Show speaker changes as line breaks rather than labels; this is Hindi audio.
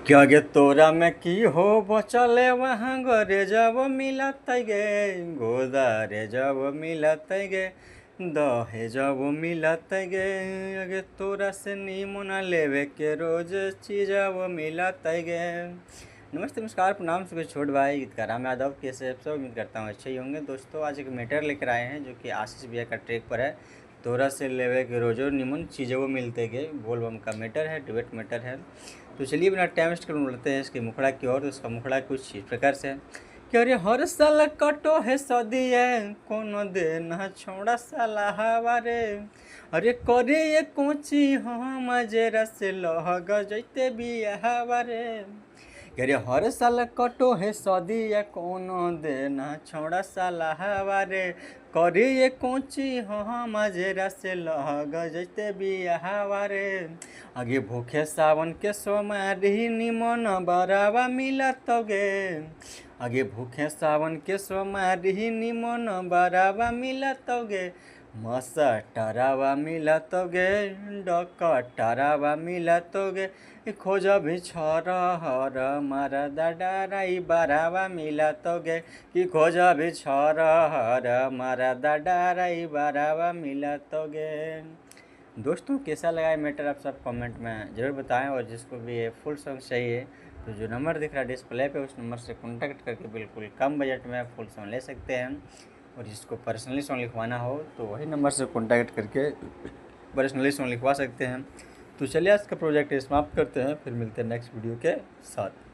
क्या गे तोरा में की हो बचले वहाँ गरे जब मिलत गे गोदारे जब मिलत गे दहे जब मिलत गे अगे तोरा से नीमन लेवे के रोज चीज मिलत गे। नमस्ते नमस्कार प्रणाम सभी छोट भाई गीतकार राम यादव कैसे सब उम्मीद करता हूँ अच्छे ही होंगे। दोस्तों आज एक मैटर लेकर आए हैं जो कि आशीष भैया का ट्रैक पर है। तोरा से लेवे के रोजो निमन चीज़ें वो मिलते गए बोलबम का मैटर है, डिबेट मैटर है। तो चलिए बिना टाइम वेस्ट कर बढ़ते हैं इसके मुखड़ा की ओर। तो इसका मुखड़ा कुछ इस प्रकार से है कि अरे हर साल कटो है सदिए कोनो दिन छोड़ा साला हवारे अरे करे ये कोची हम जेरा से लहग जैते बियाहवारे अरे हर साल कटो है सदिया कोनो देना छोड़ा साला हवारे करे ये कोची हम जेरा से लहग जैते बियाहवारे आगे भूखे सावन के सोमारी निमन बरावा मिलत गे आगे भूखे सावन के सोमारी निमन बरावा मिलत गे मसा टरावा मिलत गे डक टरावा मिलत गे खोज भी छर हर मारा डाराई बारावा मिलत गे कि खोज भी छर हर मारा डाराई बारावा मिलत गे। दोस्तों कैसा लगा है मैटर आप सब कमेंट में ज़रूर बताएं। और जिसको भी ये फुल सॉन्ग चाहिए तो जो नंबर दिख रहा है डिस्प्ले पे उस नंबर से कॉन्टैक्ट करके बिल्कुल कम बजट में फुल सॉन्ग ले सकते हैं। और जिसको पर्सनली सॉन्ग लिखवाना हो तो वही नंबर से कॉन्टैक्ट करके पर्सनली सॉन्ग लिखवा सकते हैं। तो चलिए आज का प्रोजेक्ट समाप्त करते हैं, फिर मिलते हैं नेक्स्ट वीडियो के साथ।